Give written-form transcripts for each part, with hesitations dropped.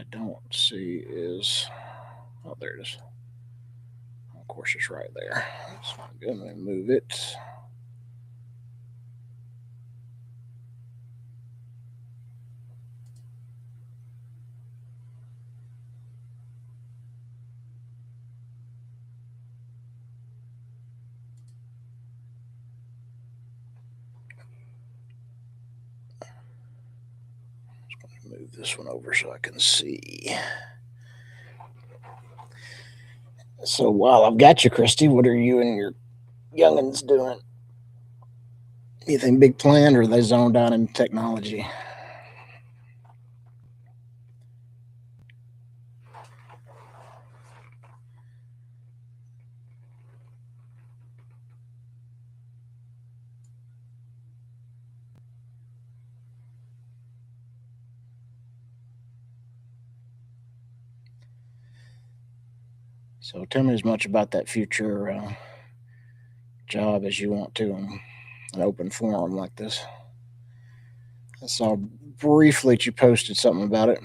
don't see is, oh, there it is. Of course, it's right there. That's not good. Let me move it. Move this one over so I can see. So while I've got you, Christy, what are you and your youngins doing? Anything big planned, or are they zoned out in technology? So tell me as much about that future job as you want to in an open forum like this. I saw briefly that you posted something about it.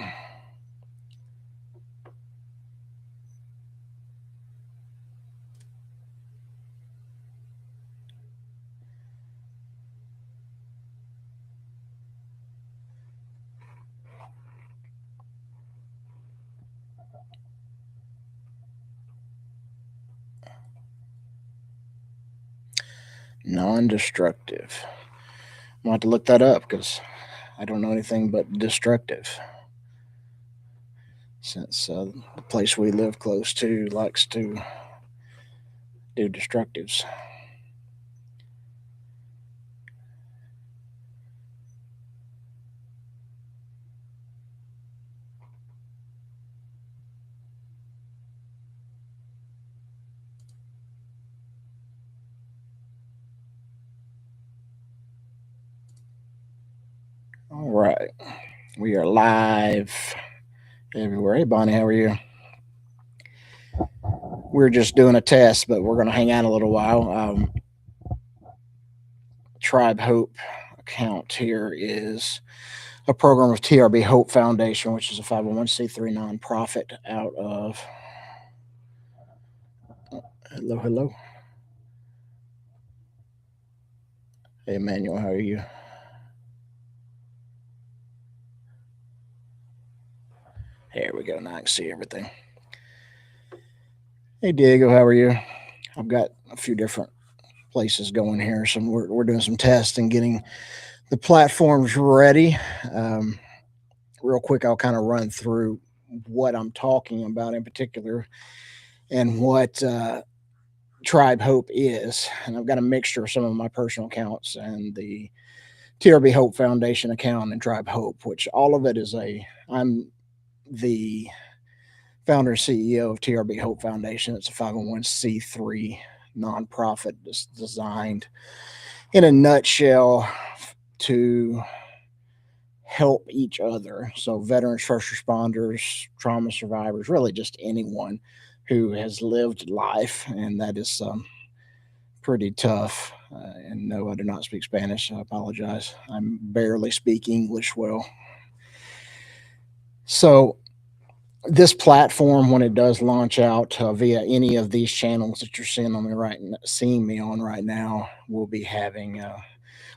Non-destructive. I'm going to have to look that up because I don't know anything but destructive. Since the place we live close to likes to do destructives. All right. We are live everywhere. Hey, Bonnie, how are you? We're just doing a test, but we're going to hang out a little while. Tribe Hope account here is a program of TRB Hope Foundation, which is a 501c3 nonprofit out of. Hello. Hey, Emmanuel, how are you? There we go. Now I can see everything. Hey, Diego, how are you? I've got a few different places going here. So we're doing some tests and getting the platforms ready. Real quick, I'll kind of run through what I'm talking about in particular and what Tribe Hope is. And I've got a mixture of some of my personal accounts and the TRB Hope Foundation account and Tribe Hope, which all of it is I'm the founder and CEO of TRB Hope Foundation. It's a 501c3 nonprofit designed in a nutshell to help each other. So veterans, first responders, trauma survivors, really just anyone who has lived life, and that is pretty tough. And no, I do not speak Spanish. I apologize. I barely speak English well. So this platform, when it does launch out via any of these channels that you're seeing me on right now, will be having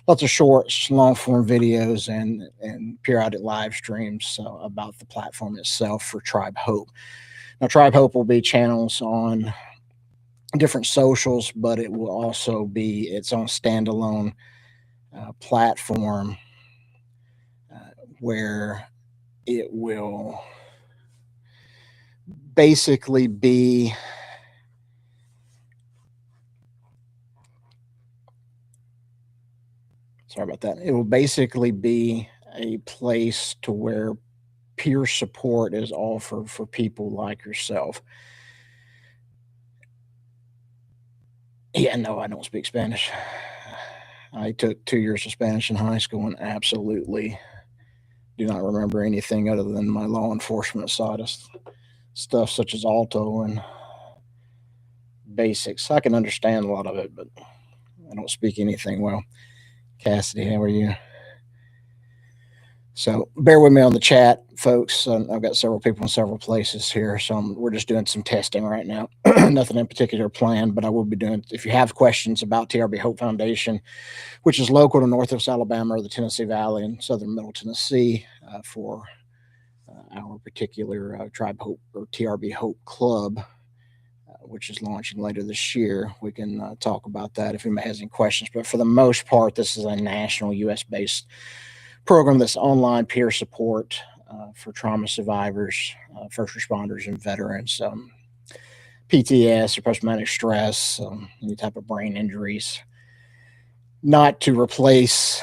lots of shorts, long form videos, and periodic live streams about the platform itself for Tribe Hope. Now, Tribe Hope will be channels on different socials, but it will also be its own standalone platform where it will basically be sorry about that. It will basically be a place to where peer support is offered for people like yourself. Yeah, no, I don't speak Spanish. I took 2 years of Spanish in high school and absolutely do not remember anything other than my law enforcement side of stuff, such as alto and basics. I can understand a lot of it, but I don't speak anything well. Cassidy, how are you? So bear with me on the chat, folks. I've got several people in several places here, so we're just doing some testing right now. Nothing in particular planned, but I will be doing. If you have questions about TRB Hope Foundation, which is local to Northwest Alabama or the Tennessee Valley and southern Middle Tennessee, for our particular Tribe Hope or TRB Hope Club, which is launching later this year, we can talk about that if anybody has any questions. But for the most part, this is a national U.S. based program that's online peer support for trauma survivors, first responders, and veterans. PTS or post traumatic stress, any type of brain injuries, not to replace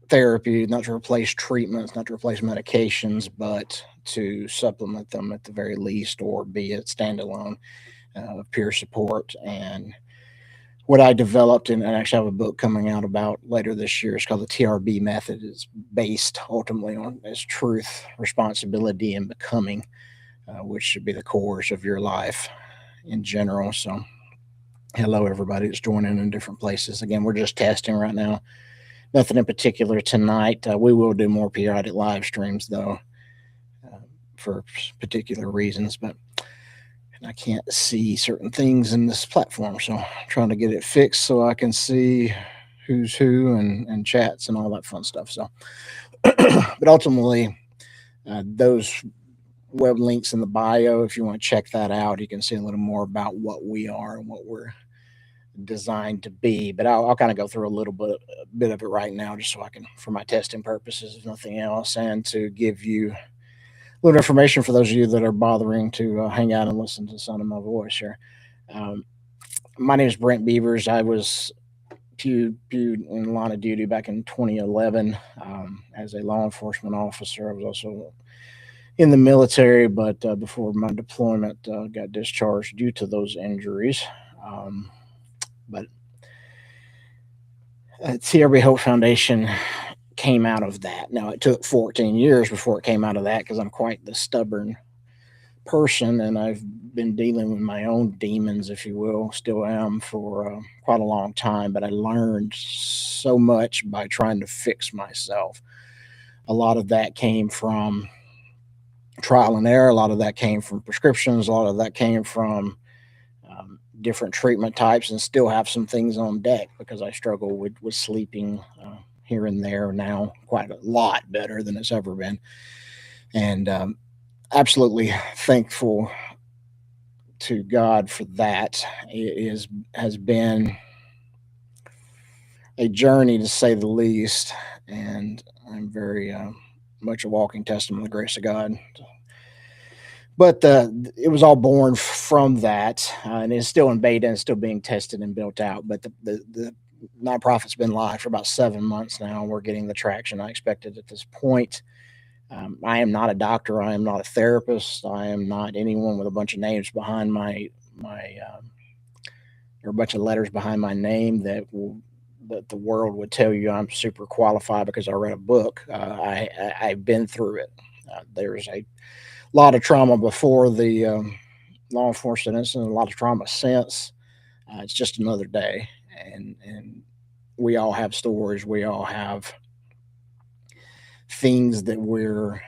therapy, not to replace treatments, not to replace medications, but to supplement them at the very least, or be it standalone peer support. And what I developed, and I actually have a book coming out about later this year. It's called the TRB method. It's based ultimately on as truth, responsibility, and becoming, which should be the course of your life in general. So, hello everybody that's joining in different places. Again, we're just testing right now. Nothing in particular tonight. We will do more periodic live streams though, for particular reasons, but I can't see certain things in this platform, so I'm trying to get it fixed so I can see who's who and chats and all that fun stuff. So, but ultimately, those web links in the bio, if you want to check that out, you can see a little more about what we are and what we're designed to be. But I'll kind of go through a little bit of it right now, just so I can, for my testing purposes, if nothing else, and to give you little information for those of you that are bothering to hang out and listen to the sound of my voice here. My name is Brent Beavers. I was pewed in line of duty back in 2011 as a law enforcement officer. I was also in the military, but before my deployment, got discharged due to those injuries. But TRB Hope Foundation came out of that. Now, it took 14 years before it came out of that because I'm quite the stubborn person, and I've been dealing with my own demons, if you will, still am, for quite a long time. But I learned so much by trying to fix myself. A lot of that came from trial and error. A lot of that came from prescriptions. A lot of that came from different treatment types, and still have some things on deck because I struggle with sleeping here and there now quite a lot better than it's ever been. And absolutely thankful to God for that. It has been a journey, to say the least, and I'm very much a walking testament of the grace of God. But it was all born from that, and it's still in beta and still being tested and built out. But the nonprofit's been live for about 7 months now. We're getting the traction I expected at this point. I am not a doctor. I am not a therapist. I am not anyone with a bunch of names behind my or a bunch of letters behind my name that the world would tell you I'm super qualified because I read a book. I've been through it. There's a lot of trauma before the law enforcement incident, a lot of trauma since. It's just another day, and we all have stories. We all have things that we're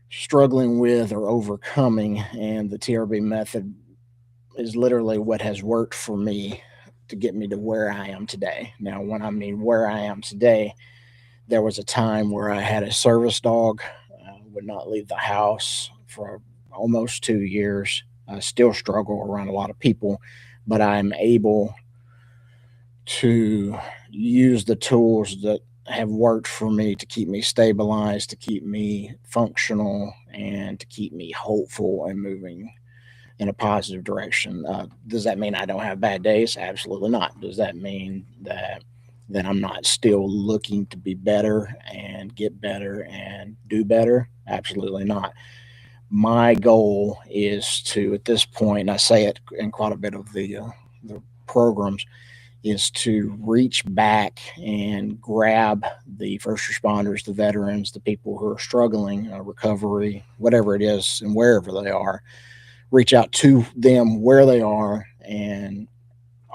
struggling with or overcoming, and the TRB method is literally what has worked for me to get me to where I am today. Now, when I mean where I am today, there was a time where I had a service dog, would not leave the house for almost 2 years. I still struggle around a lot of people, but I'm able to use the tools that have worked for me to keep me stabilized, to keep me functional, and to keep me hopeful and moving in a positive direction. Does that mean I don't have bad days? Absolutely not. Does that mean that I'm not still looking to be better and get better and do better? Absolutely not. My goal is to, at this point, and I say it in quite a bit of the programs, is to reach back and grab the first responders, the veterans, the people who are struggling, recovery, whatever it is, and wherever they are, reach out to them where they are and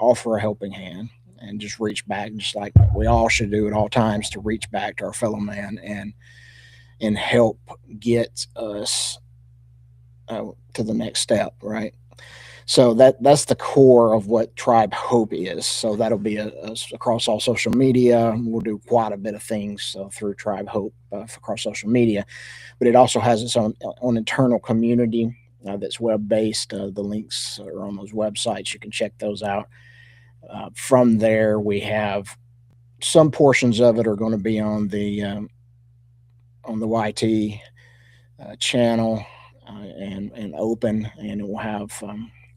offer a helping hand and just reach back, just like we all should do at all times, to reach back to our fellow man and help get us to the next step, right? So that's the core of what Tribe Hope is. So that'll be across all social media. We'll do quite a bit of things through Tribe Hope across social media, but it also has its own internal community that's web based. The links are on those websites. You can check those out. From there, we have some portions of it are going to be on the YT channel and open, and it will have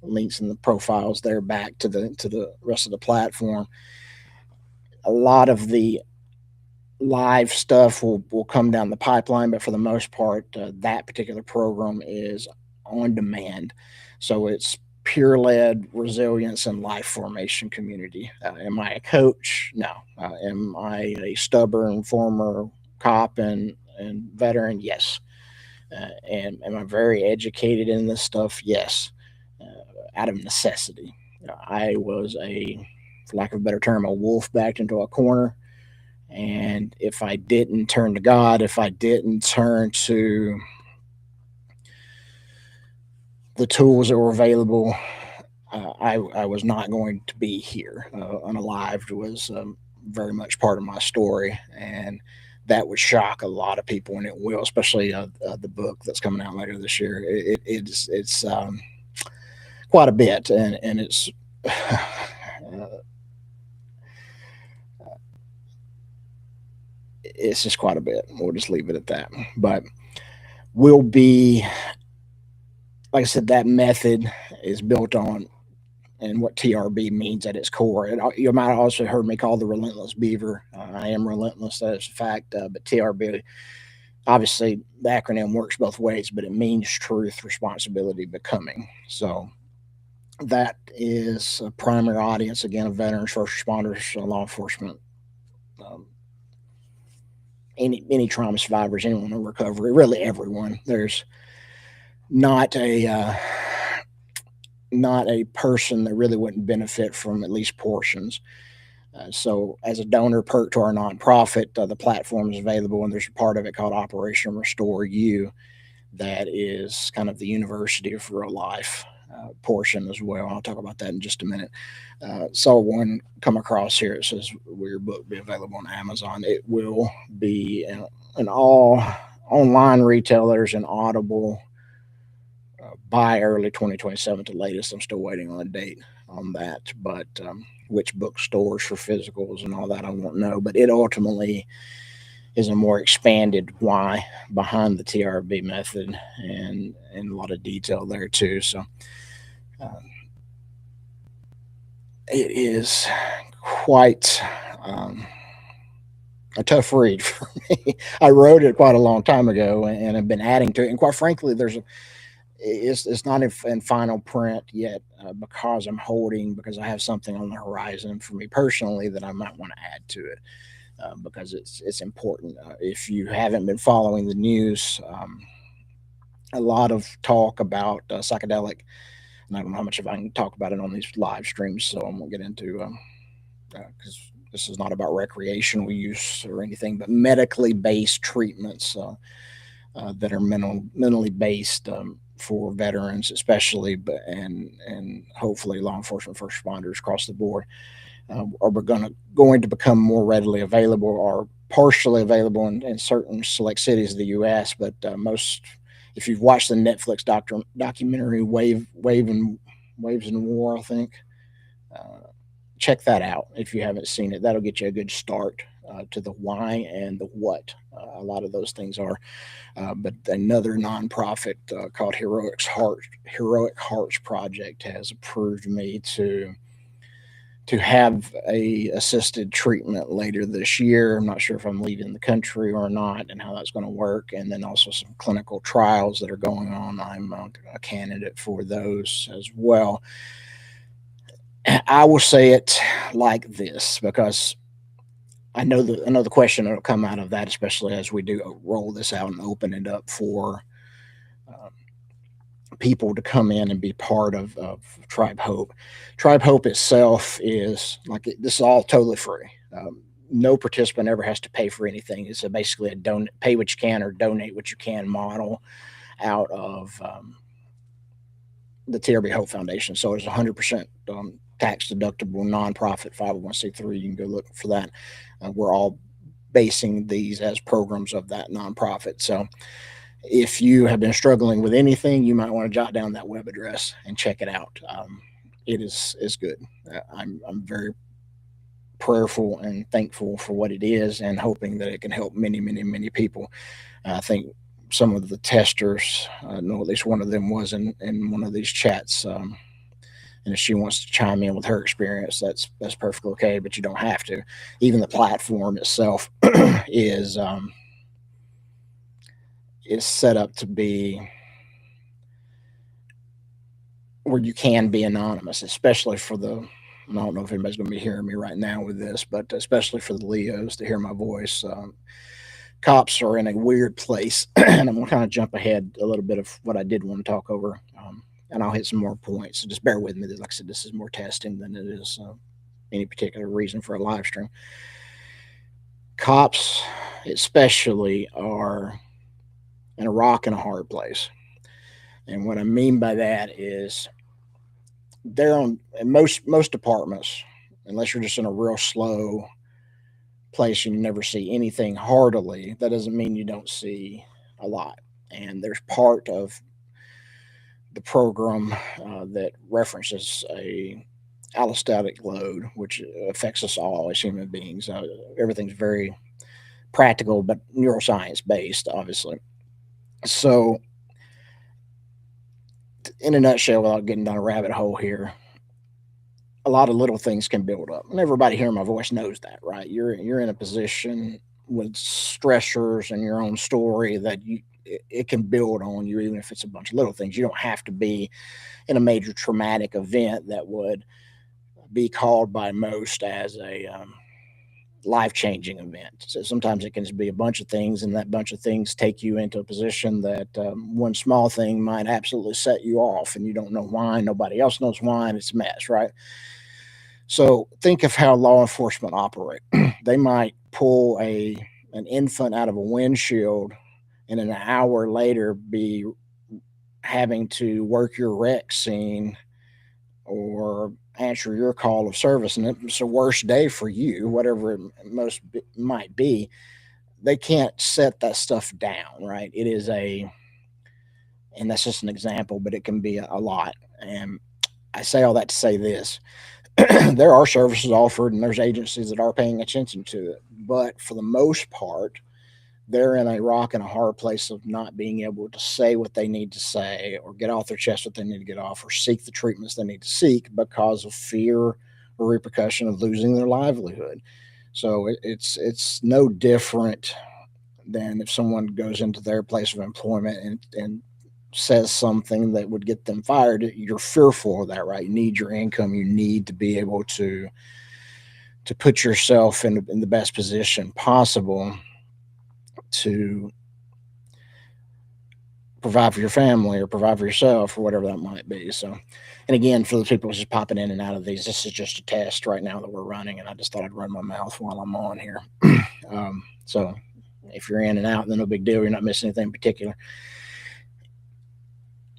links in the profiles there back to the rest of the platform. A lot of the live stuff will come down the pipeline, but for the most part, that particular program is on demand. So it's pure led resilience and life formation community. Am I a coach? No. Am I a stubborn former cop and veteran? Yes. And am I very educated in this stuff? Yes. Out of necessity. I was for lack of a better term, a wolf backed into a corner. And if I didn't turn to God, if I didn't turn to the tools that were available, I was not going to be here. Unalived was very much part of my story, and that would shock a lot of people, and it will, especially the book that's coming out later this year. It's quite a bit, and it's it's just quite a bit. We'll just leave it at that. But we'll be, like I said, that method is built on and what TRB means at its core. You might have also heard me call the relentless beaver. I am relentless, that is a fact. But TRB, obviously, the acronym works both ways, but it means truth, responsibility, becoming. So that is a primary audience, again, of veterans, first responders, law enforcement, any trauma survivors, anyone in recovery, really everyone. There's not a person that really wouldn't benefit from at least portions. So as a donor perk to our nonprofit, the platform is available, and there's a part of it called Operation Restore You that is kind of the University of Real Life portion as well. I'll talk about that in just a minute. Saw one come across here. It says, will your book be available on Amazon? It will be in all online retailers and Audible by early 2027 at the latest. I'm still waiting on a date on that, but which bookstores for physicals and all that I won't know. But it ultimately is a more expanded why behind the TRB method, and a lot of detail there too. So it is quite a tough read for me. I wrote it quite a long time ago, and I've been adding to it. And quite frankly, it's not in final print yet because I have something on the horizon for me personally that I might want to add to it. Because it's important. If you haven't been following the news, a lot of talk about psychedelic, and I don't know how much of I can talk about it on these live streams, so I won't get into because this is not about recreational use or anything, but medically based treatments that are mentally based for veterans, especially, and hopefully law enforcement, first responders across the board. Are going to become more readily available or partially available in certain select cities of the U.S. But if you've watched the Netflix documentary Waves and War, I think, check that out if you haven't seen it. That'll get you a good start to the why and the what. A lot of those things are. But another nonprofit called Heroic Hearts Project has approved me to have a assisted treatment later this year. I'm not sure if I'm leaving the country or not and how that's going to work. And then also some clinical trials that are going on. I'm a candidate for those as well. I will say it like this because I know the question that will come out of that, especially as we do roll this out and open it up for people to come in and be part of Tribe Hope. Tribe Hope itself is this is all totally free. No participant ever has to pay for anything. It's basically a pay what you can or donate what you can model out of the TRB Hope Foundation. So it's 100% tax deductible nonprofit 501c3. You can go look for that. We're all basing these as programs of that nonprofit. So if you have been struggling with anything, you might want to jot down that web address and check it out. It is good. I'm very prayerful and thankful for what it is, and hoping that it can help many, many, many people. I think some of the testers, know at least one of them was in one of these chats. And if she wants to chime in with her experience, that's perfectly okay. But you don't have to. Even the platform itself is set up to be where you can be anonymous, especially for the. I don't know if anybody's going to be hearing me right now with this, but especially for the Leos to hear my voice. Cops are in a weird place, and I'm going to kind of jump ahead a little bit of what I did want to talk over, and I'll hit some more points. So just bear with me. Like I said, this is more testing than it is any particular reason for a live stream. Cops, especially, are in a rock and a hard place. And what I mean by that is they're on in most departments, unless you're just in a real slow place and you never see anything heartily, that doesn't mean you don't see a lot. And there's part of the program that references a allostatic load, which affects us all as human beings. Everything's very practical, but neuroscience based, obviously. So, in a nutshell, without getting down a rabbit hole here, a lot of little things can build up, and everybody hearing my voice knows that, right? You're in a position with stressors and your own story that it can build on you, even if it's a bunch of little things. You don't have to be in a major traumatic event that would be called by most as a life-changing event. So sometimes it can just be a bunch of things, and that bunch of things take you into a position that one small thing might absolutely set you off, and you don't know why. Nobody else knows why, and it's a mess, right? So think of how law enforcement operate. They might pull an infant out of a windshield, and an hour later be having to work your wreck scene or answer your call of service, and it's a worse day for you, whatever it might be. They can't set that stuff down, right? It is and that's just an example, but it can be a lot. And I say all that to say this: there are services offered, and there's agencies that are paying attention to it, but for the most part, they're in a rock and a hard place of not being able to say what they need to say, or get off their chest what they need to get off, or seek the treatments they need to seek because of fear or repercussion of losing their livelihood. So it's no different than if someone goes into their place of employment and says something that would get them fired. You're fearful of that, right? You need your income. You need to be able to put yourself in the best position possible to provide for your family or provide for yourself or whatever that might be. So, and again, for the people just popping in and out of these, this is just a test right now that we're running, and I just thought I'd run my mouth while I'm on here. So if you're in and out, then no big deal. You're not missing anything in particular.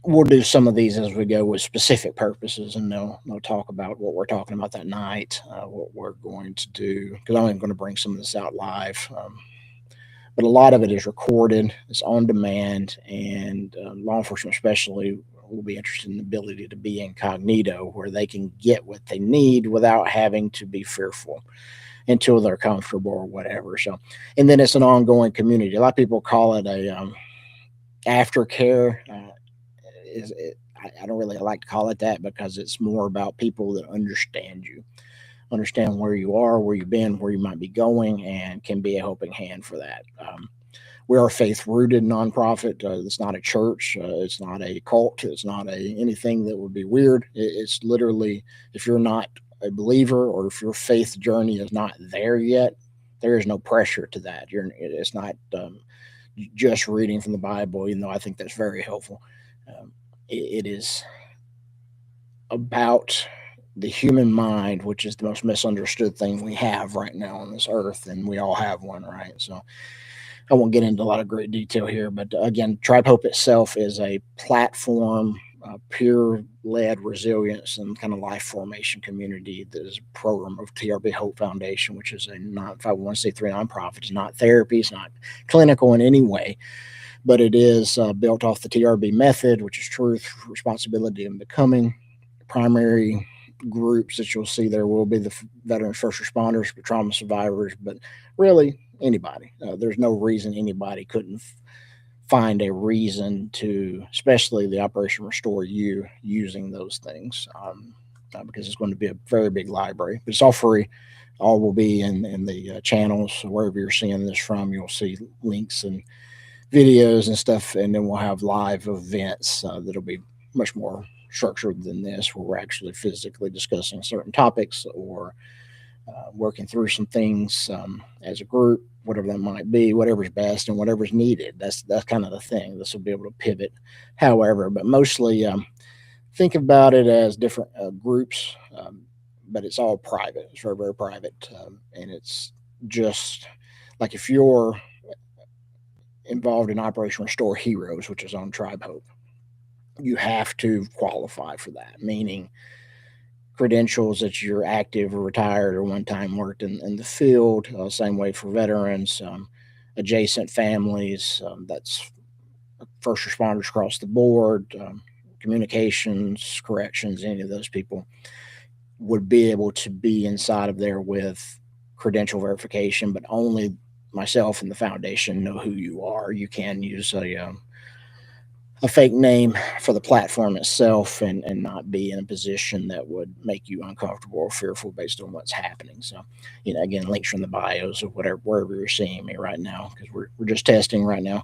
We'll do some of these as we go with specific purposes, and they'll talk about what we're talking about that night, what we're going to do, because I'm going to bring some of this out live. But a lot of it is recorded, it's on demand, and law enforcement especially will be interested in the ability to be incognito, where they can get what they need without having to be fearful until they're comfortable or whatever. So, and then it's an ongoing community. A lot of people call it a aftercare. I don't really like to call it that, because it's more about people that understand you, understand where you are, where you've been, where you might be going, and can be a helping hand for that. We are a faith-rooted nonprofit. It's not a church. It's not a cult. It's not anything that would be weird. It's literally, if you're not a believer or if your faith journey is not there yet, there is no pressure to that. It's not just reading from the Bible, even though I think that's very helpful. It is about the human mind, which is the most misunderstood thing we have right now on this earth, and we all have one, right? So I won't get into a lot of great detail here, but again, Tribe Hope itself is a platform, peer-led resilience and kind of life formation community that is a program of TRB Hope Foundation, which is a non 501c3 nonprofit. It's not therapy, it's not clinical in any way, but it is built off the TRB method, which is truth, responsibility, and becoming. Primary groups that you'll see there will be the veterans, first responders, trauma survivors, but really anybody. There's no reason anybody couldn't find a reason to, especially the Operation Restore You, using those things, because it's going to be a very big library. But it's all free. All will be in the channels. So wherever you're seeing this from, you'll see links and videos and stuff, and then we'll have live events that'll be much more structured than this, where we're actually physically discussing certain topics or working through some things as a group, whatever that might be, whatever's best and whatever's needed. That's kind of the thing. This will be able to pivot, however, but mostly think about it as different groups, but it's all private. It's very, very private, and it's just like if you're involved in Operation Restore Heroes, which is on Tribe Hope, you have to qualify for that, meaning credentials that you're active or retired or one time worked in the field. Same way for veterans, adjacent families, that's first responders across the board, communications, corrections, any of those people would be able to be inside of there with credential verification, but only myself and the foundation know who you are. You can use a fake name for the platform itself and not be in a position that would make you uncomfortable or fearful based on what's happening. So, again, links from the bios or whatever, wherever you're seeing me right now, because we're just testing right now,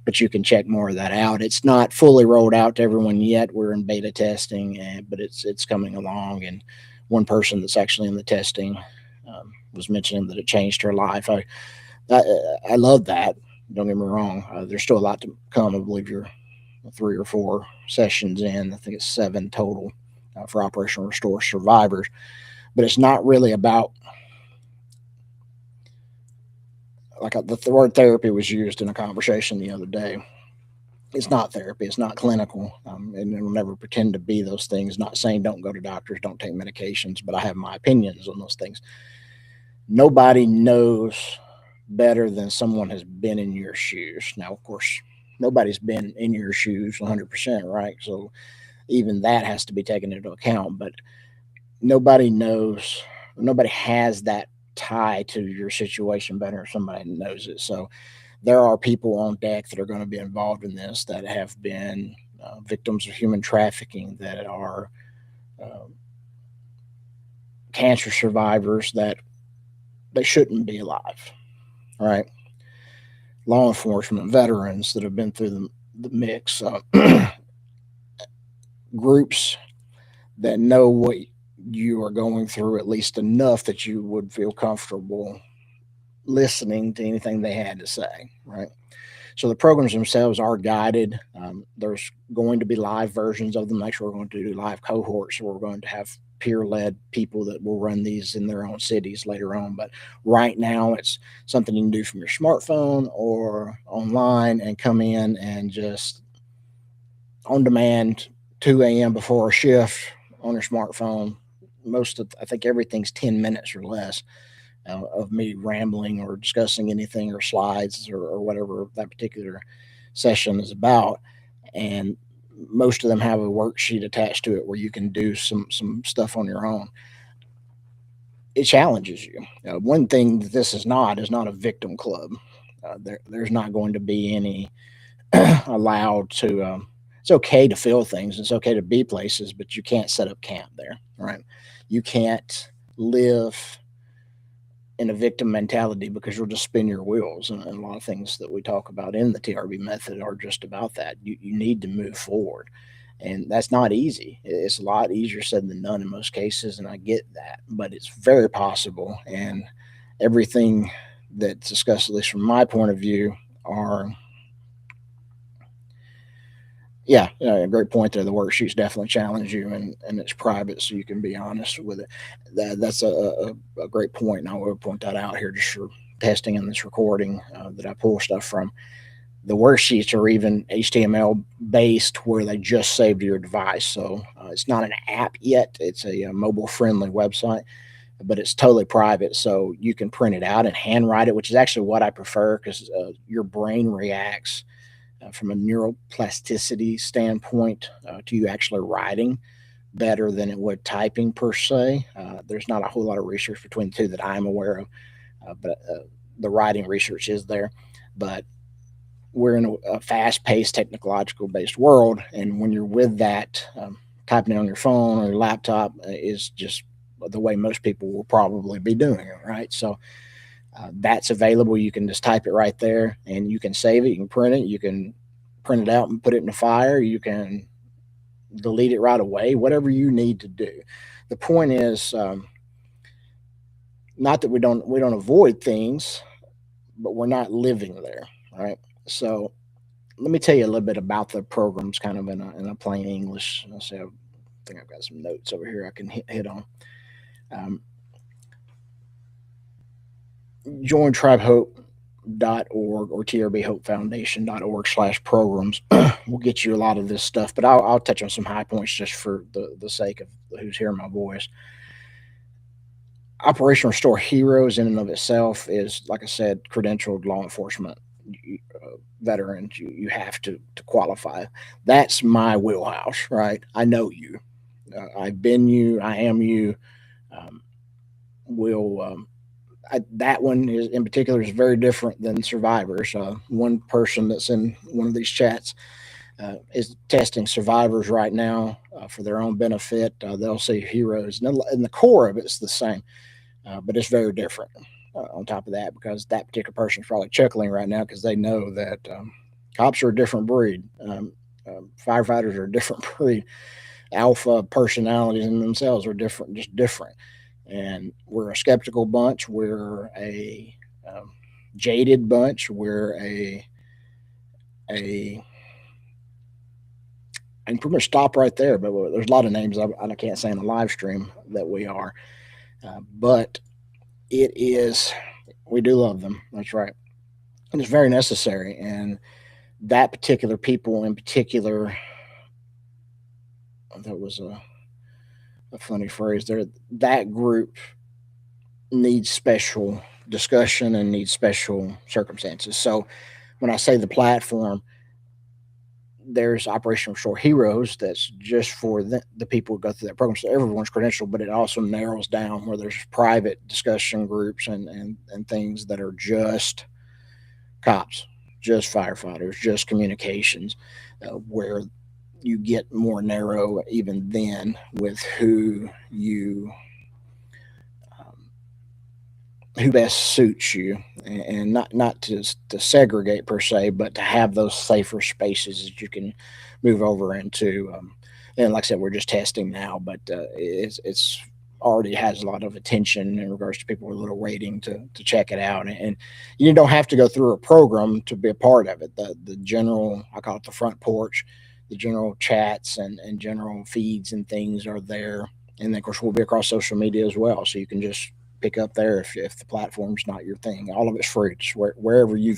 but you can check more of that out. It's not fully rolled out to everyone yet. We're in beta testing, but it's coming along. And one person that's actually in the testing was mentioning that it changed her life. I love that. Don't get me wrong. There's still a lot to come. I believe you're 3 or 4 sessions in. I think it's 7 total for Operation Restore survivors. But it's not really about, like the word therapy was used in a conversation the other day. It's not therapy. It's not clinical, and it'll never pretend to be those things. Not saying don't go to doctors, don't take medications, but I have my opinions on those things. Nobody knows better than someone has been in your shoes. Now, of course, nobody's been in your shoes 100%, right? So even that has to be taken into account. But nobody knows, nobody has that tie to your situation better than somebody knows it. So there are people on deck that are going to be involved in this that have been victims of human trafficking, that are uh, cancer survivors, that they shouldn't be alive, right? Law enforcement, veterans that have been through the mix, groups that know what you are going through at least enough that you would feel comfortable listening to anything they had to say, right? So the programs themselves are guided. There's going to be live versions of them. Actually, we're going to do live cohorts. So we're going to have peer-led people that will run these in their own cities later on. But right now, it's something you can do from your smartphone or online and come in and just on demand, 2 a.m. before a shift on your smartphone. I think everything's 10 minutes or less of me rambling or discussing anything or slides or whatever that particular session is about. And most of them have a worksheet attached to it where you can do some stuff on your own. It challenges you. One thing that this is not a victim club. There's not going to be any allowed to. It's okay to feel things. It's okay to be places, but you can't set up camp there, right? You can't live in a victim mentality because you'll just spin your wheels. And a lot of things that we talk about in the TRB method are just about that. You need to move forward. And that's not easy. It's a lot easier said than done in most cases. And I get that, but it's very possible. And everything that's discussed, at least from my point of view, are Yeah, a great point there. The worksheets definitely challenge you, and it's private, so you can be honest with it. That's a great point, and I will point that out here just for testing in this recording that I pull stuff from. The worksheets are even HTML based, where they just save to your device. So it's not an app yet. It's a mobile friendly website, but it's totally private. So you can print it out and handwrite it, which is actually what I prefer, because your brain reacts from a neuroplasticity standpoint to you actually writing better than it would typing per se. There's not a whole lot of research between the two that I'm aware of, but the writing research is there. But we're in a fast-paced, technological-based world, and when you're with that, typing it on your phone or your laptop is just the way most people will probably be doing it, right? So that's available. You can just type it right there, and you can save it. You can print it. You can print it out and put it in the fire. You can delete it right away. Whatever you need to do. The point is, not that we don't avoid things, but we're not living there, right? So let me tell you a little bit about the programs, kind of in a plain English. Let's see, I think I've got some notes over here I can hit on. Um, jointribehope.org or TRB Hope Foundation.org/programs will get you a lot of this stuff, but I'll touch on some high points just for the sake of who's hearing my voice. Operation Restore Heroes in and of itself is, like I said, credentialed law enforcement veterans. You have to qualify. That's my wheelhouse, right? I know you. I've been you. I am you. Um, will that one is in particular is very different than survivors. One person that's in one of these chats is testing survivors right now for their own benefit. They'll see heroes, and the core of it's the same, but it's very different. On top of that, because that particular person is probably chuckling right now because they know that cops are a different breed. Firefighters are a different breed. Alpha personalities in themselves are different, just different. And we're a skeptical bunch. We're a jaded bunch. We're a and pretty much stop right there. But there's a lot of names I can't say in the live stream that we are. But it is, we do love them. That's right. And it's very necessary. And that particular people in particular, that was a funny phrase there. That group needs special discussion and needs special circumstances. So when I say the platform, there's Operation Restore Heroes that's just for the people who go through that program. So everyone's credentialed, but it also narrows down where there's private discussion groups and things that are just cops, just firefighters, just communications, where you get more narrow even then with who best suits you, and not to segregate per se, but to have those safer spaces that you can move over into. And like I said, we're just testing now, but it's already has a lot of attention in regards to people with a little rating to check it out. And you don't have to go through a program to be a part of it. The general, I call it the front porch, the general chats and general feeds and things are there. And then, of course, we'll be across social media as well. So you can just pick up there if the platform's not your thing. All of it's free. Just wherever you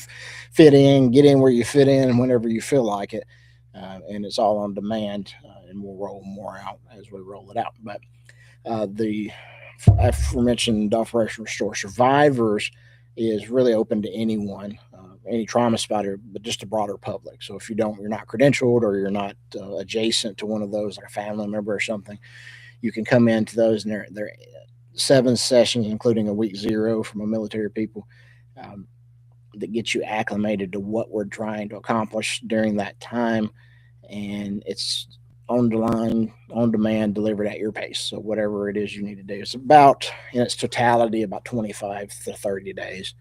fit in, get in where you fit in, and whenever you feel like it. And it's all on demand, and we'll roll more out as we roll it out. But the aforementioned Operation Restore Survivors is really open to anyone, any trauma spotter, but just a broader public. So if you're not credentialed or you're not adjacent to one of those, like a family member or something, you can come into those, and they're 7 sessions, including a week 0 from a military people, that gets you acclimated to what we're trying to accomplish during that time. And it's on the line, on demand, delivered at your pace. So whatever it is you need to do, it's about, in its totality, about 25 to 30 days,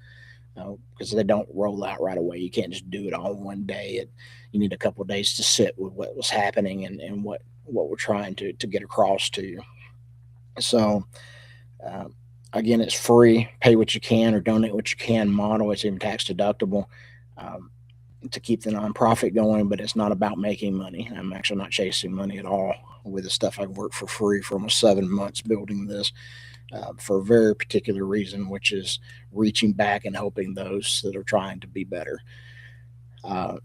because they don't roll out right away. You can't just do it all in one day. You need a couple of days to sit with what was happening and what we're trying to get across to you. So again, it's free. Pay what you can or donate what you can model. It's even tax deductible. to keep the nonprofit going, but it's not about making money. I'm actually not chasing money at all with the stuff. I've worked for free for almost 7 months building this for a very particular reason, which is reaching back and helping those that are trying to be better. Uh,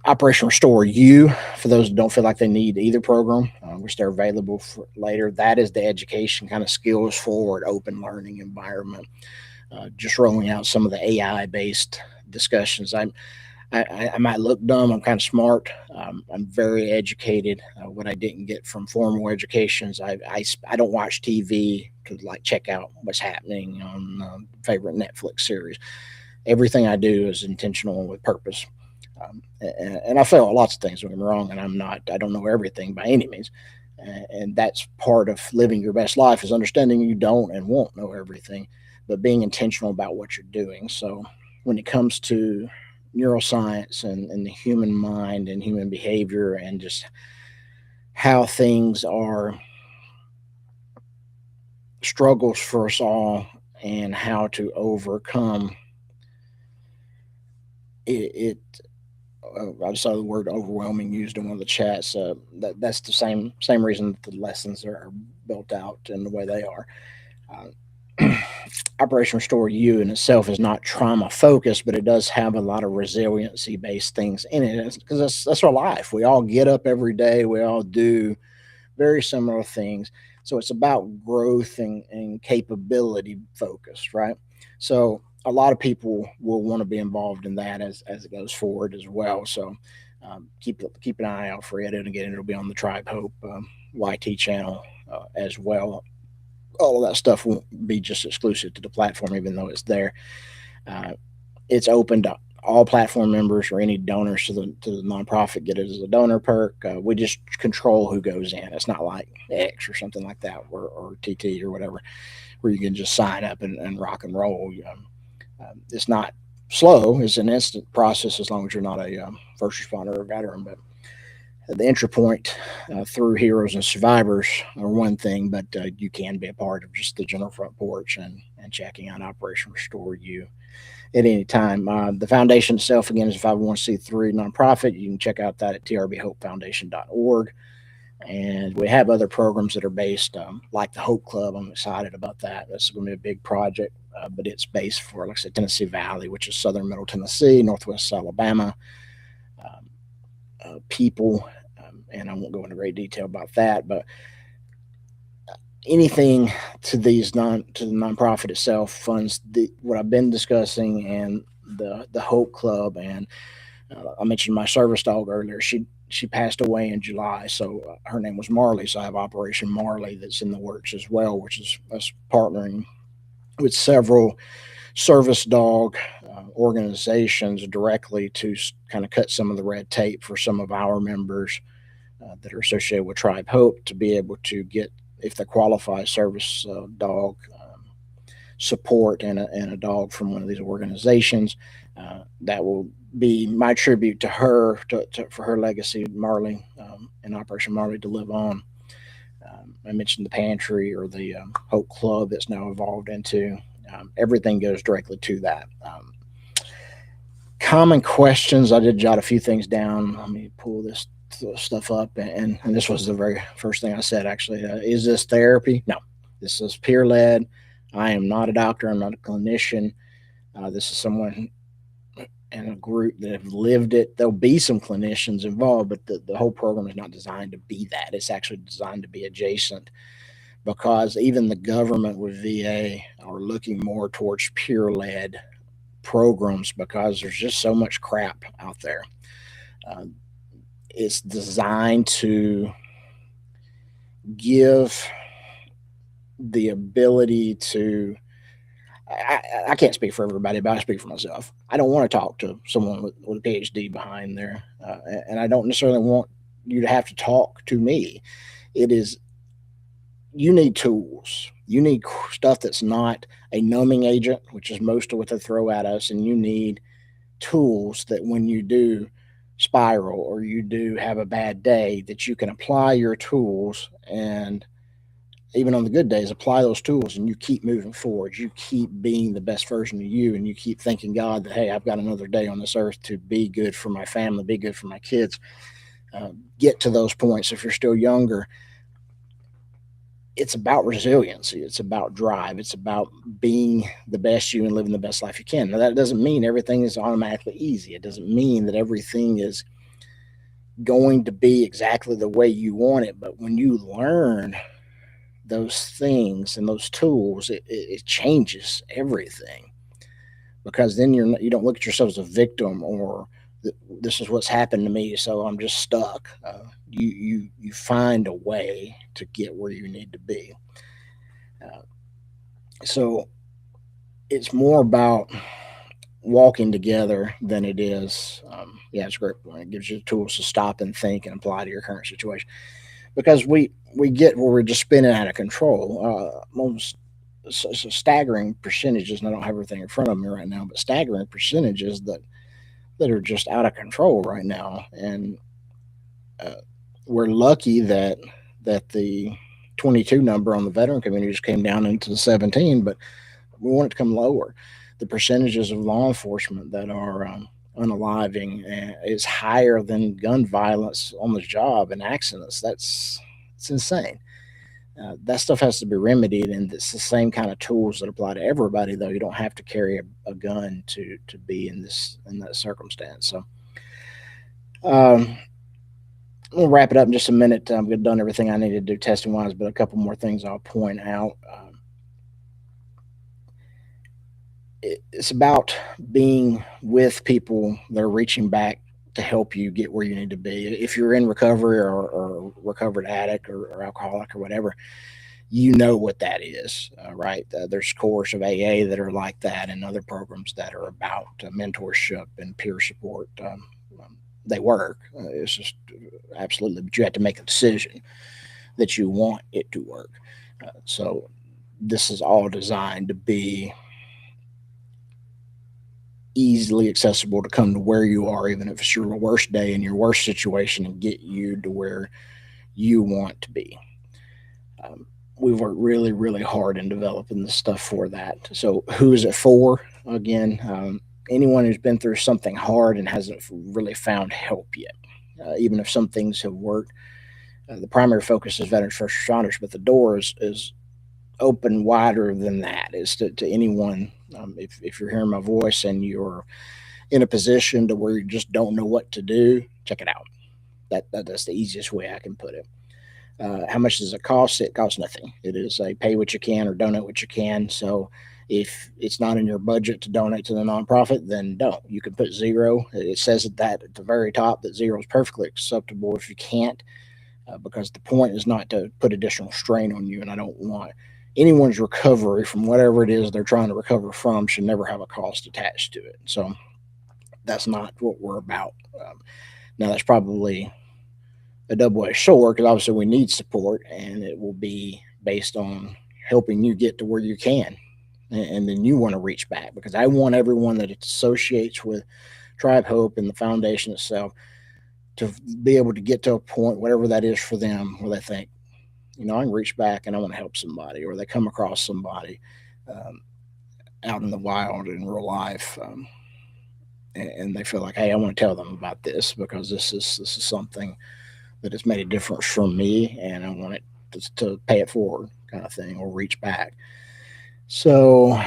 Operation Restore You, for those who don't feel like they need either program, which they're available for later, that is the education kind of skills forward, open learning environment. Just rolling out some of the AI based discussions. I might look dumb. I'm kind of smart. I'm very educated. What I didn't get from formal educations, I don't watch TV to like check out what's happening on favorite Netflix series. Everything I do is intentional and with purpose. And I fail at lots of things. Don't get me wrong, and I don't know everything by any means. And that's part of living your best life is understanding you don't and won't know everything, but being intentional about what you're doing. So when it comes to neuroscience and the human mind and human behavior and just how things are struggles for us all and how to overcome it. I saw the word overwhelming used in one of the chats. That's the same reason that the lessons are built out in the way they are. Operation Restore You in itself is not trauma focused, but it does have a lot of resiliency based things in it because that's our life. We all get up every day. We all do very similar things. So it's about growth and capability focused, right? So a lot of people will want to be involved in that as it goes forward as well. So keep an eye out for it. And again, it'll be on the Tribe Hope YT channel as well. All of that stuff won't be just exclusive to the platform, even though it's there. Uh, it's open to all platform members or any donors to the nonprofit get it as a donor perk. We just control who goes in. It's not like X or something like that, or TT or whatever, where you can just sign up and rock and roll. It's not slow. It's an instant process as long as you're not a first responder or veteran. But the entry point through Heroes and Survivors are one thing, but you can be a part of just the general front porch and checking out Operation Restore You at any time. The foundation itself, again, is a 501c3 nonprofit. You can check out that at trbhopefoundation.org. And we have other programs that are based, like the Hope Club. I'm excited about that. That's going to be a big project, but it's based for, like I said, Tennessee Valley, which is southern middle Tennessee, northwest Alabama. People, and I won't go into great detail about that, but anything to the nonprofit itself funds what I've been discussing and the Hope Club. And I mentioned my service dog earlier. She passed away in July, so her name was Marley. So I have Operation Marley that's in the works as well, which is us partnering with several service dog organizations directly to kind of cut some of the red tape for some of our members that are associated with Tribe Hope to be able to get, if they qualify, service dog support and a dog from one of these organizations. That will be my tribute to her, for her legacy, Marley, and Operation Marley to live on. I mentioned the pantry or the Hope Club that's now evolved into. Everything goes directly to that. Common questions. I did jot a few things down. Let me pull this stuff up. And this was the very first thing I said, actually. Is this therapy? No. This is peer led. I am not a doctor. I'm not a clinician. This is someone in a group that have lived it. There'll be some clinicians involved, but the whole program is not designed to be that. It's actually designed to be adjacent, because even the government with VA are looking more towards peer-led programs because there's just so much crap out there. It's designed to give the ability to, I can't speak for everybody, but I speak for myself. I don't want to talk to someone with a PhD behind there, and I don't necessarily want you to have to talk to me. It is, you need tools. You need stuff that's not a numbing agent, which is most of what they throw at us, and you need tools that when you do spiral or you do have a bad day, that you can apply your tools and even on the good days, apply those tools and you keep moving forward. You keep being the best version of you, and you keep thanking God that, hey, I've got another day on this earth to be good for my family, be good for my kids. Get to those points if you're still younger. It's about resiliency. It's about drive. It's about being the best you and living the best life you can. Now, that doesn't mean everything is automatically easy. It doesn't mean that everything is going to be exactly the way you want it. But when you learn those things and those tools, it changes everything, because then you don't look at yourself as a victim, or this is what's happened to me, so I'm just stuck. You find a way to get where you need to be. Uh, so it's more about walking together than it is. Yeah, it's a great point. It gives you the tools to stop and think and apply to your current situation, because we get where we're just spinning out of control. Most so staggering percentages, and I don't have everything in front of me right now, but staggering percentages that are just out of control right now. And uh, we're lucky that the 22 number on the veteran community just came down into the 17, but we want it to come lower. The percentages of law enforcement that are unaliving is higher than gun violence on the job and accidents. It's insane. That stuff has to be remedied, and it's the same kind of tools that apply to everybody. Though you don't have to carry a gun to be in that circumstance. So um, we'll wrap it up in just a minute. I've done everything I need to do testing wise, but a couple more things I'll point out. It's about being with people that are reaching back to help you get where you need to be. If you're in recovery, or recovered addict, or alcoholic, or whatever, you know what that is, right? There's cores of AA that are like that, and other programs that are about mentorship and peer support. They work. It's just absolutely, but you have to make a decision that you want it to work. So this is all designed to be easily accessible, to come to where you are, even if it's your worst day and your worst situation, and get you to where you want to be. Um, we've worked really, really hard in developing this stuff for that. So, who is it for? Again, anyone who's been through something hard and hasn't really found help yet. Even if some things have worked, the primary focus is veterans, first responders, but the door is open wider than that. Is to anyone. If you're hearing my voice and you're in a position to where you just don't know what to do, check it out. That's the easiest way I can put it. How much does it cost? It costs nothing. It is a pay what you can or donate what you can. So if it's not in your budget to donate to the nonprofit, then don't. You can put zero. It says that at the very top, that zero is perfectly acceptable if you can't, because the point is not to put additional strain on you. And I don't want anyone's recovery from whatever it is they're trying to recover from should never have a cost attached to it. So that's not what we're about. Now, that's probably a double-edged sword, because obviously we need support, and it will be based on helping you get to where you can, and then you want to reach back, because I want everyone that it associates with Tribe Hope and the foundation itself to be able to get to a point, whatever that is for them, where they think, I can reach back and I want to help somebody, or they come across somebody um, out in the wild in real life, and they feel like, hey, I want to tell them about this, because this is something that has made a difference for me, and I want it to pay it forward, kind of thing, or reach back. So,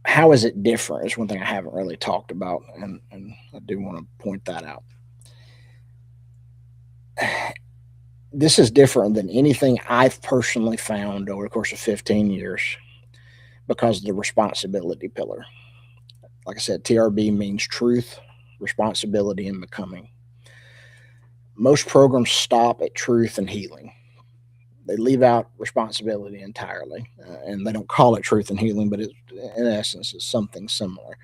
how is it different? Is one thing I haven't really talked about, and I do want to point that out. This is different than anything I've personally found over the course of 15 years, because of the responsibility pillar. Like I said, TRB means truth, responsibility, and becoming. Most programs stop at truth and healing. They leave out responsibility entirely, and they don't call it truth and healing, but in essence, it's something similar.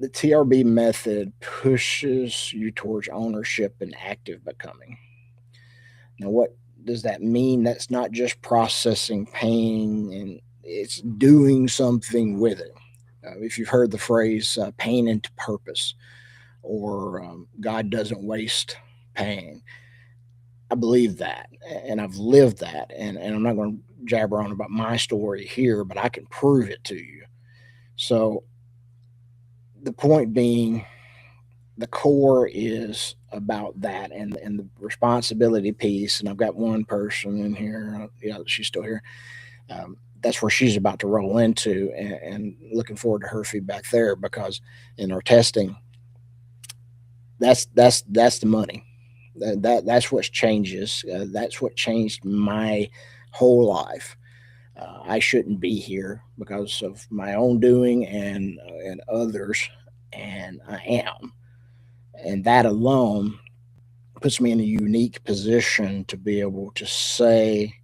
The TRB method pushes you towards ownership and active becoming. Now, what does that mean? That's not just processing pain, and it's doing something with it. If you've heard the phrase pain into purpose, or God doesn't waste pain, I believe that, and I've lived that, and I'm not going to jabber on about my story here, but I can prove it to you. So the point being, the core is about that, and the responsibility piece. And I've got one person in here, yeah, she's still here. That's where she's about to roll into, and looking forward to her feedback there, because in our testing, that's the money. That's what changes. That's what changed my whole life. I shouldn't be here because of my own doing and others, and I am. And that alone puts me in a unique position to be able to say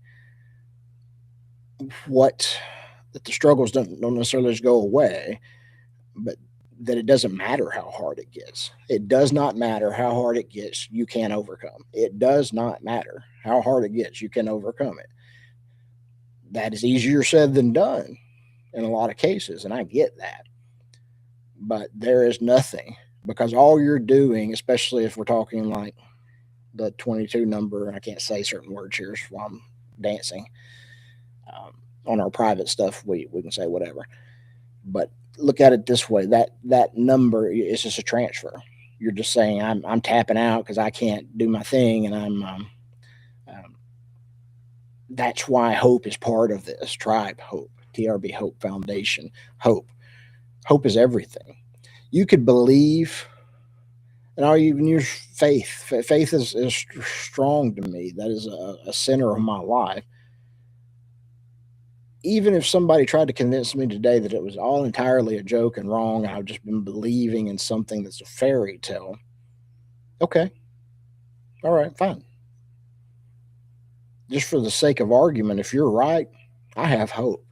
what that the struggles don't necessarily just go away, but that it doesn't matter how hard it gets. It does not matter how hard it gets, you can overcome. It does not matter how hard it gets, you can overcome it. That is easier said than done in a lot of cases, and I get that. But there is nothing, because all you're doing, especially if we're talking like the 22 number, and I can't say certain words here while I'm dancing. On our private stuff, we can say whatever. But look at it this way: that number is just a transfer. You're just saying I'm tapping out because I can't do my thing, and um, that's why hope is part of this. Tribe Hope, TRB Hope Foundation. Hope is everything. You could believe, and I'll even use faith. Faith is strong to me. That is a center of my life. Even if somebody tried to convince me today that it was all entirely a joke and wrong, and I've just been believing in something that's a fairy tale, okay, all right, fine. Just for the sake of argument, if you're right, I have hope.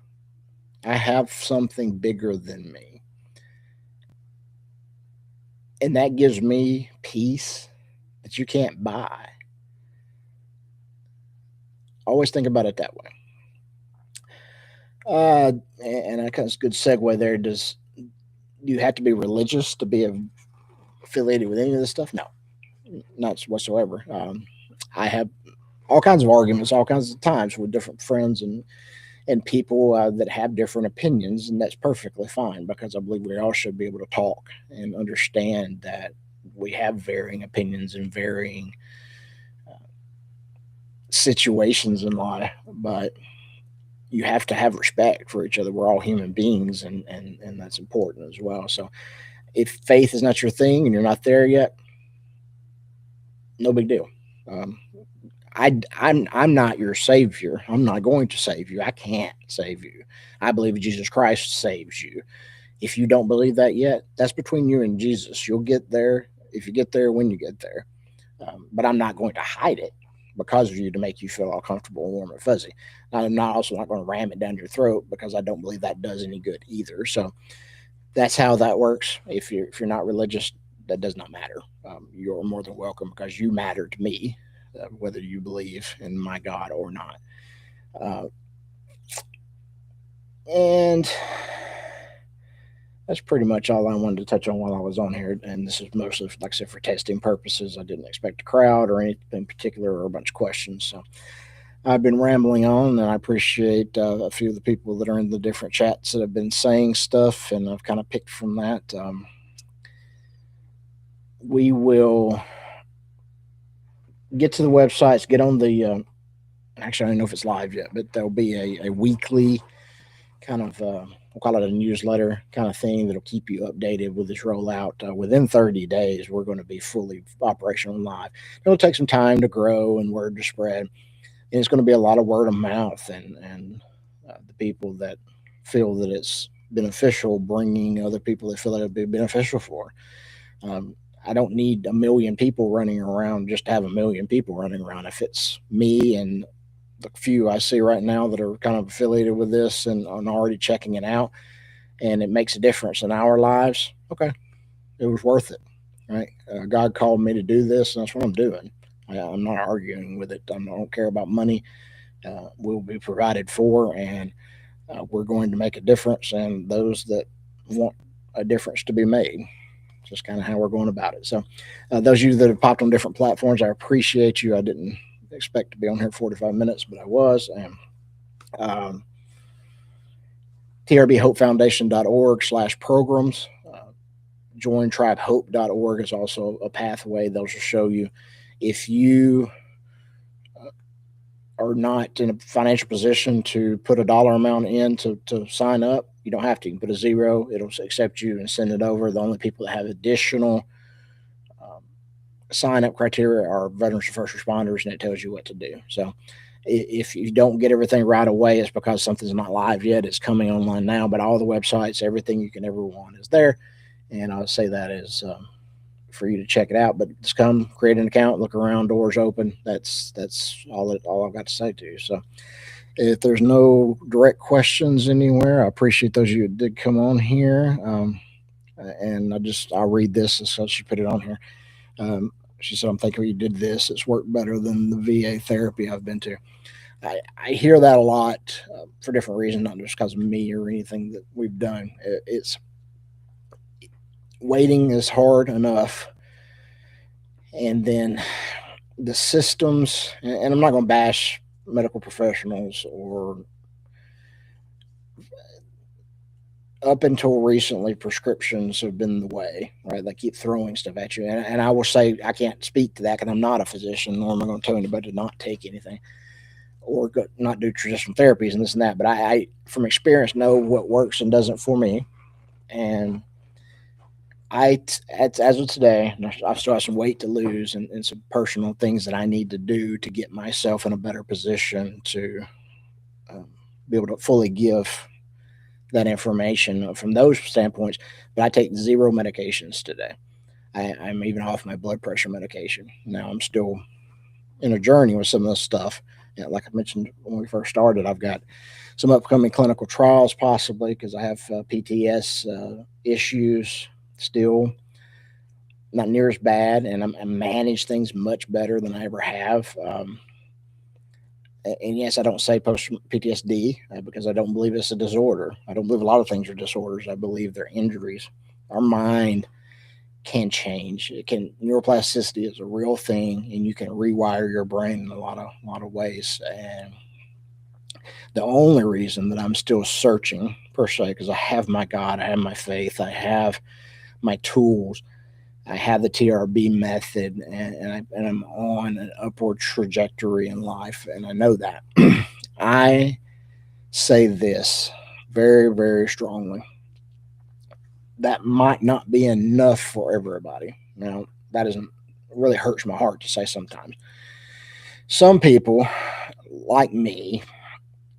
I have something bigger than me. And that gives me peace that you can't buy. Always think about it that way. And I kind of good segue there. Does you have to be religious to be affiliated with any of this stuff? No, not whatsoever. I have all kinds of arguments, all kinds of times with different friends and people that have different opinions, and that's perfectly fine, because I believe we all should be able to talk and understand that we have varying opinions and varying situations in life, but you have to have respect for each other. We're all human beings, and that's important as well. So if faith is not your thing and you're not there yet, no big deal. Um, I'm not your savior. I'm not going to save you. I can't save you. I believe Jesus Christ saves you. If you don't believe that yet, that's between you and Jesus. You'll get there if you get there, when you get there. But I'm not going to hide it because of you to make you feel all comfortable and warm and fuzzy. I'm not also not going to ram it down your throat, because I don't believe that does any good either. So that's how that works. If you're not religious, that does not matter. You're more than welcome, because you matter to me, whether you believe in my God or not. Uh, and that's pretty much all I wanted to touch on while I was on here. And this is mostly, like I said, for testing purposes. I didn't expect a crowd or anything in particular, or a bunch of questions. So I've been rambling on, and I appreciate a few of the people that are in the different chats that have been saying stuff, and I've kind of picked from that. We will get to the websites, get on the. Actually, I don't know if it's live yet, but there'll be a weekly kind of we'll call it a newsletter kind of thing that'll keep you updated with this rollout. Within 30 days, we're going to be fully operational and live. It'll take some time to grow and word to spread, and it's going to be a lot of word of mouth, and the people that feel that it's beneficial, bringing other people that feel that it'll be beneficial for. I don't need a million people running around just to have a million people running around. If it's me and the few I see right now that are kind of affiliated with this and are already checking it out, and it makes a difference in our lives, okay, it was worth it, right? God called me to do this, and that's what I'm doing. I'm not arguing with it. I don't care about money. We'll be provided for, and we're going to make a difference, and those that want a difference to be made. Just kind of how we're going about it. So, those of you that have popped on different platforms, I appreciate you. I didn't expect to be on here 45 minutes, but I was. And TRBHopeFoundation.org/programs. jointribehope.org is also a pathway. Those will show you if you are not in a financial position to put a dollar amount in to sign up. You don't have to. You can put a zero. It'll accept you and send it over. The only people that have additional sign up criteria are veterans and first responders, and it tells you what to do. So if you don't get everything right away, it's because something's not live yet. It's coming online now, but all the websites, everything you can ever want is there. And I'll say that is for you to check it out. But just come, create an account, look around, doors open. That's all I've got to say to you. So if there's no direct questions anywhere, I appreciate those of you that did come on here. And I'll read this as such. You put it on here. She said, I'm thinking you did this. It's worked better than the VA therapy I've been to. I hear that a lot for different reasons, not just because of me or anything that we've done. It's waiting is hard enough. And then the systems, and I'm not going to bash medical professionals or up until recently, prescriptions have been the way, right? They keep throwing stuff at you. And I will say, I can't speak to that because I'm not a physician, nor am I going to tell anybody to not take anything or not do traditional therapies and this and that. But I, from experience, know what works and doesn't for me. And as of today, I still have some weight to lose and some personal things that I need to do to get myself in a better position to be able to fully give that information from those standpoints. But I take 0 medications today. I'm even off my blood pressure medication. Now I'm still in a journey with some of this stuff. Like I mentioned when we first started, I've got some upcoming clinical trials possibly because I have PTS issues still, not near as bad, and I manage things much better than I ever have. And yes, I don't say post PTSD because I don't believe it's a disorder. I don't believe a lot of things are disorders. I believe they're injuries. Our mind can change. Neuroplasticity is a real thing, and you can rewire your brain in a lot of ways. And the only reason that I'm still searching per se, because I have my God, I have my faith, I have my tools, I have the TRB method, and I'm on an upward trajectory in life, and I know that. I say this very, very strongly. That might not be enough for everybody. Now, that really hurts my heart to say sometimes. Some people, like me,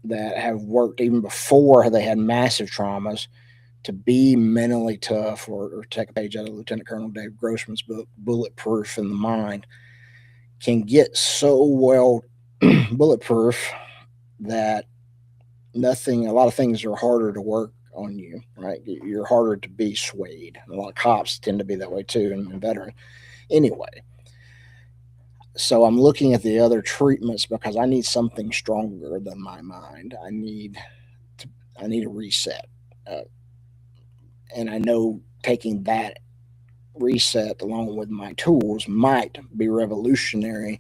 that have worked even before they had massive traumas, to be mentally tough, or take a page out of Lieutenant Colonel Dave Grossman's book, Bulletproof in the Mind, can get so well bulletproof that a lot of things are harder to work on you, right? You're harder to be swayed. A lot of cops tend to be that way too, and veterans. Anyway, so I'm looking at the other treatments because I need something stronger than my mind. I need a reset. And I know taking that reset along with my tools might be revolutionary,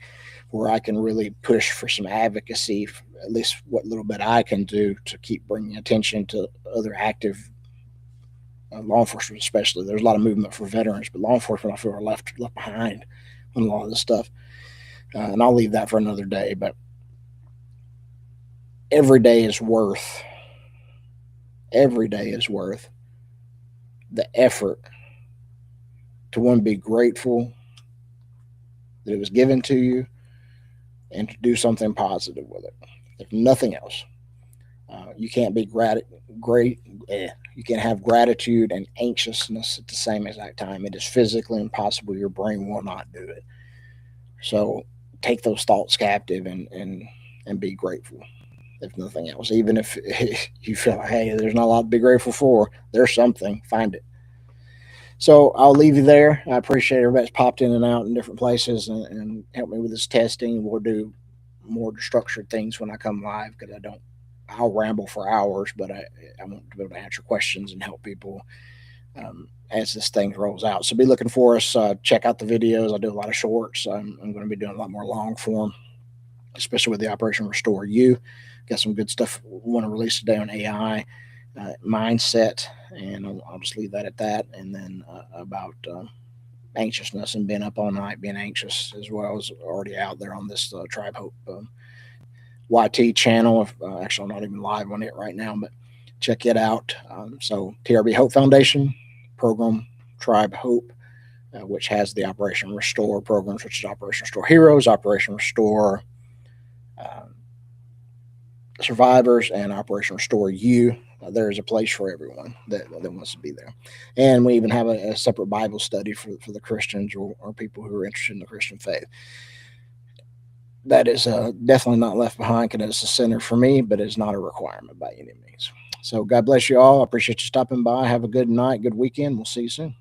where I can really push for some advocacy, at least what little bit I can do to keep bringing attention to other active law enforcement, especially. There's a lot of movement for veterans, but law enforcement, I feel, are left behind on a lot of this stuff. And I'll leave that for another day. But every day is worth the effort to, one, be grateful that it was given to you, and to do something positive with it. If nothing else, you can't be you can't have gratitude and anxiousness at the same exact time. It is physically impossible. Your brain will not do it. So take those thoughts captive and be grateful, if nothing else. Even if you feel like, hey, there's not a lot to be grateful for, there's something, find it. So I'll leave you there. I appreciate everybody's popped in and out in different places and helped me with this testing. We'll do more structured things when I come live, because I'll ramble for hours, but I want to be able to answer questions and help people as this thing rolls out. So be looking for us. Check out the videos. I do a lot of shorts. I'm going to be doing a lot more long form. especially with the Operation Restore You. Got some good stuff want to release today on AI, mindset, and I'll just leave that at that. And then about anxiousness and being up all night, being anxious as well, is already out there on this Tribe Hope YT channel. Actually, I'm not even live on it right now, but check it out. So TRB Hope Foundation program, Tribe Hope, which has the Operation Restore programs, which is Operation Restore Heroes, Operation Restore Survivors, and Operation Restore You. There is a place for everyone that wants to be there. And we even have a separate Bible study for the Christians or people who are interested in the Christian faith. That is definitely not left behind because it's a center for me, but it's not a requirement by any means. So God bless you all. I appreciate you stopping by. Have a good night, good weekend. We'll see you soon.